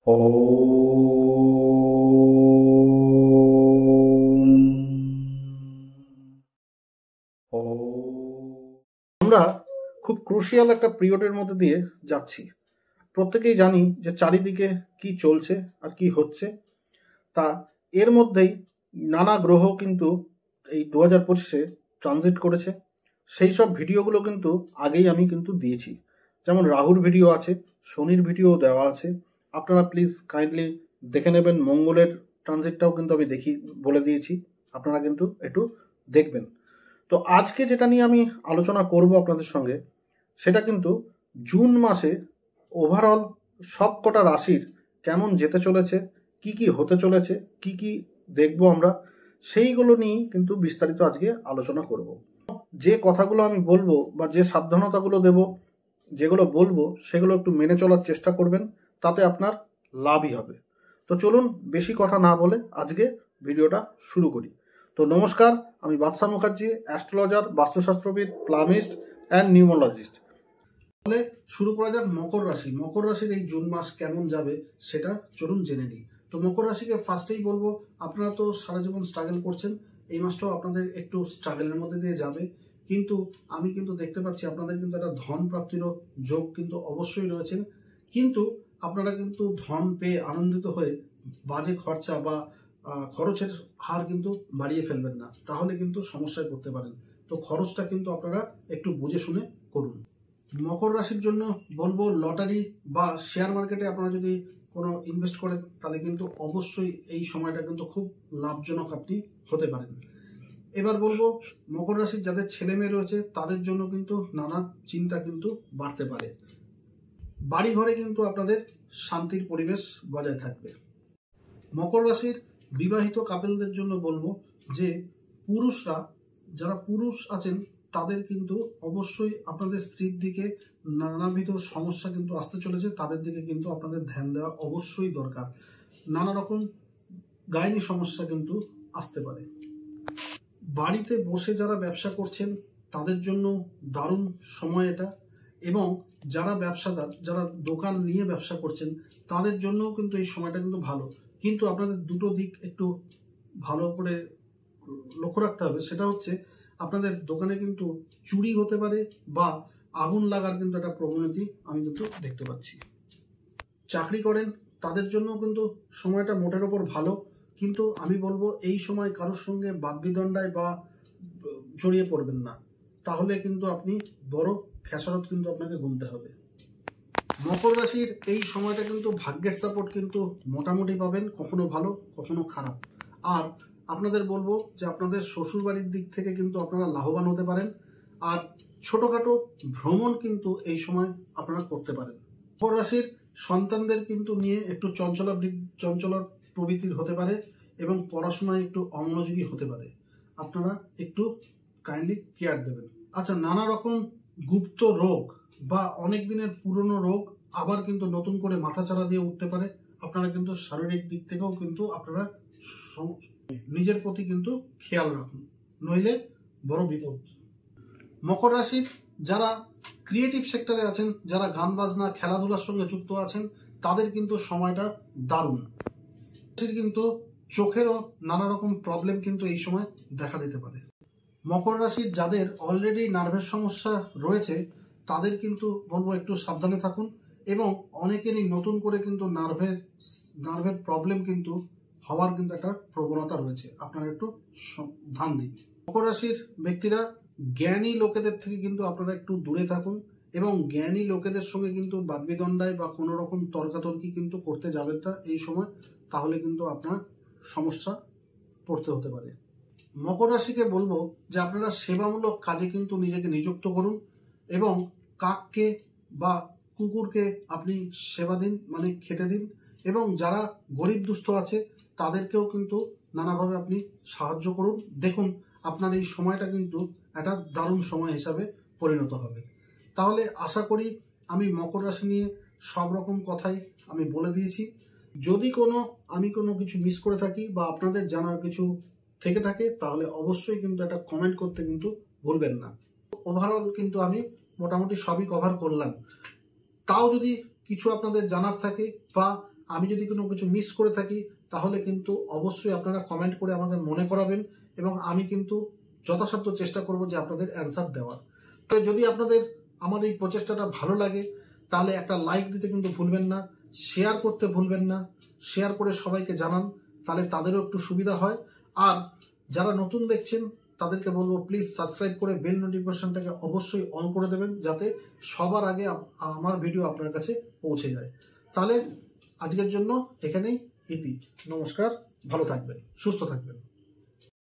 আমরা খুব ক্রুশিয়াল একটা পিরিয়ডের মধ্যে দিয়ে যাচ্ছি। প্রত্যেকেই জানি যে চারিদিকে কি চলছে আর কি হচ্ছে। তা এর মধ্যেই নানা গ্রহ কিন্তু এই 2025-এ ট্রানজিট করেছে। সেই সব ভিডিওগুলো কিন্তু আগেই আমি কিন্তু দিয়েছি। যেমন রাহুর ভিডিও আছে, শনির ভিডিও দেওয়া আছে। আপনারা প্লিজ কাইন্ডলি দেখে নেবেন। মঙ্গলের ট্রানজিটটাও কিন্তু আমি বলে দিয়েছি, আপনারা কিন্তু একটু দেখবেন। তো আজকে যেটা নিয়ে আমি আলোচনা করব আপনাদের সঙ্গে, সেটা কিন্তু জুন মাসে ওভারঅল সব কটা রাশির কেমন যেতে চলেছে, কি কি হতে চলেছে, কি কি দেখব আমরা, সেইগুলো নিয়েই কিন্তু বিস্তারিত আজকে আলোচনা করব। যে কথাগুলো আমি বলবো বা যে সাবধানতাগুলো দেব, যেগুলো বলবো সেগুলো একটু মেনে চলার চেষ্টা করবেন, তাতে আপনার লাভই হবে। তো চলুন বেশি কথা না বলে আজকে ভিডিওটা শুরু করি। তো নমস্কার, আমি বাদশা মুখার্জি, অ্যাস্ট্রোলজার, বাস্তুশাস্ত্রবিদ, প্লামিস্ট অ্যান্ড নিউমোলজিস্ট। তাহলে শুরু করা যাক মকর রাশি। মকর রাশির এই জুন মাস কেমন যাবে সেটা চলুন জেনে নিই। তো মকর রাশিকে ফার্স্টেই বলবো, আপনারা তো সারা জীবন স্ট্রাগল করছেন, এই মাসটাও আপনাদের একটু স্ট্রাগলের মধ্যে দিয়ে যাবে। কিন্তু আমি কিন্তু দেখতে পাচ্ছি আপনাদের কিন্তু একটা ধন প্রাপ্তিরও যোগ কিন্তু অবশ্যই রয়েছেন। কিন্তু আপনারা কিন্তু ধন পেয়ে আনন্দিত হয়ে বাজে খরচা বা খরচের হার কিন্তু বাড়িয়ে ফেলবেন না, তাহলে কিন্তু সমস্যায় পড়তে পারেন। তো খরচটা কিন্তু আপনারা একটু বুঝে শুনে করুন। মকর রাশির জন্য বলবো, লটারি বা শেয়ার মার্কেটে আপনারা যদি কোনো ইনভেস্ট করেন তাহলে কিন্তু অবশ্যই এই সময়টা কিন্তু খুব লাভজনক আপনি হতে পারেন। এবার বলবো, মকর রাশির যাদের ছেলে মেয়ে রয়েছে তাদের জন্য কিন্তু নানা চিন্তা কিন্তু বাড়তে পারে। বাড়ি ঘরে কিন্তু আপনাদের শান্তির পরিবেশ বজায় থাকবে। মকর রাশির বিবাহিত কাপেলদের জন্য বলবো যে পুরুষরা, যারা পুরুষ আছেন তাদের কিন্তু অবশ্যই আপনাদের স্ত্রীর দিকে নানাবিধ সমস্যা কিন্তু আসতে চলেছে, তাদের দিকে কিন্তু আপনাদের ধ্যান দেওয়া অবশ্যই দরকার। নানা রকম গাইনি সমস্যা কিন্তু আসতে পারে। বাড়িতে বসে যারা ব্যবসা করছেন তাদের জন্য দারুণ সময় এটা, এবং যারা ব্যবসাদার, যারা দোকান নিয়ে ব্যবসা করছেন তাদের জন্যও কিন্তু এই সময়টা কিন্তু ভালো। কিন্তু আপনাদের দুটো দিক একটু ভালো করে লক্ষ্য রাখতে হবে। সেটা হচ্ছে, আপনাদের দোকানে কিন্তু চুরি হতে পারে বা আগুন লাগার কিন্তু একটা প্রবণতা আমি কিন্তু দেখতে পাচ্ছি। চাকরি করেন তাদের জন্য কিন্তু সময়টা মোটের ওপর ভালো, কিন্তু আমি বলবো এই সময় কারোর সঙ্গে বাদবিদণ্ডায় বা জড়িয়ে পড়বেন না, তাহলে কিন্তু আপনি বড় খেসারত কিন্তু আপনাকে গুনতে হবে। মকর রাশির এই সময়টা কিন্তু ভাগ্যের সাপোর্ট কিন্তু মোটামুটি পাবেন, কখনো ভালো কখনো খারাপ। আর আপনাদের বলবো যে আপনাদের শ্বশুর বাড়ির দিক থেকে কিন্তু আপনারা লাভবান হতে পারেন। আর ছোটোখাটো ভ্রমণ কিন্তু এই সময় আপনারা করতে পারেন। মকর রাশির সন্তানদের কিন্তু নিয়ে একটু চঞ্চলা প্রবৃত্তির হতে পারে এবং পড়াশোনায় একটু অমনোযোগী হতে পারে। আপনারা একটু কাইন্ডলি কেয়ার দেবেন। আচ্ছা, নানা রকম গুপ্ত রোগ বা অনেক দিনের পুরনো রোগ আবার কিন্তু নতুন করে মাথাচাড়া দিয়ে উঠতে পারে। আপনারা কিন্তু শারীরিক দিক থেকেও কিন্তু আপনারা নিজের প্রতি কিন্তু খেয়াল রাখুন, নইলে বড় বিপদ। মকর রাশির যারা ক্রিয়েটিভ সেক্টরে আছেন, যারা গান বাজনা খেলাধুলার সঙ্গে যুক্ত আছেন, তাদের কিন্তু সময়টা দারুণ। কিন্তু চোখেরও নানা রকম প্রবলেম কিন্তু এই সময় দেখা দিতে পারে। মকর রাশির যাদের অলরেডি নার্ভের সমস্যা রয়েছে তাদের কিন্তু বলবো একটু সাবধানে থাকুন, এবং অনেকেরই নতুন করে কিন্তু নার্ভের প্রবলেম কিন্তু হওয়ার কিন্তু একটা প্রবণতা রয়েছে, আপনারা একটু ধ্যান দিন। মকর রাশির ব্যক্তিরা জ্ঞানী লোকেদের থেকে কিন্তু আপনারা একটু দূরে থাকুন, এবং জ্ঞানী লোকেদের সঙ্গে কিন্তু বাদবিদণ্ডায় বা কোনো রকম তর্কাতর্কি কিন্তু করতে যাবেন না এই সময়, তাহলে কিন্তু আপনার সমস্যা পড়তে হতে পারে। মকর রাশিকে বলবো যে আপনারা সেবামূলক কাজে কিন্তু নিজেকে নিযুক্ত করুন, এবং কাককে বা কুকুরকে আপনি সেবা দিন, মানে খেতে দিন, এবং যারা গরিব দুস্থ আছে তাদেরকেও কিন্তু নানাভাবে আপনি সাহায্য করুন। দেখুন আপনার এই সময়টা কিন্তু একটা দারুণ সময় হিসাবে পরিণত হবে। তাহলে আশা করি আমি মকর রাশি নিয়ে সব রকম কথাই আমি বলে দিয়েছি। যদি আমি কোনো কিছু মিস করে থাকি বা আপনাদের জানার কিছু থেকে থাকে তাহলে অবশ্যই কিন্তু একটা কমেন্ট করতে কিন্তু ভুলবেন না। ওভারঅল কিন্তু আমি মোটামুটি সবই কভার করলাম। তাও যদি কিছু আপনাদের জানার থাকে বা আমি যদি কোনো কিছু মিস করে থাকি তাহলে কিন্তু অবশ্যই আপনারা কমেন্ট করে আমাকে মনে করাবেন, এবং আমি কিন্তু যথাসাধ্য চেষ্টা করব যে আপনাদের অ্যান্সার দেওয়ার। তাই যদি আপনাদের আমার এই প্রচেষ্টাটা ভালো লাগে তাহলে একটা লাইক দিতে কিন্তু ভুলবেন না, শেয়ার করতে ভুলবেন না। শেয়ার করে সবাইকে জানান, তাহলে তাদেরও একটু সুবিধা হয়। আর যারা নতুন দেখছেন তাদেরকে বলবো প্লিজ সাবস্ক্রাইব করে বেল নোটিফিকেশনটাকে অবশ্যই অন করে দেবেন, যাতে সবার আগে আমার ভিডিও আপনার কাছে পৌঁছে যায়। তাহলে আজকের জন্য এখানেই ইতি। নমস্কার, ভালো থাকবেন, সুস্থ থাকবেন।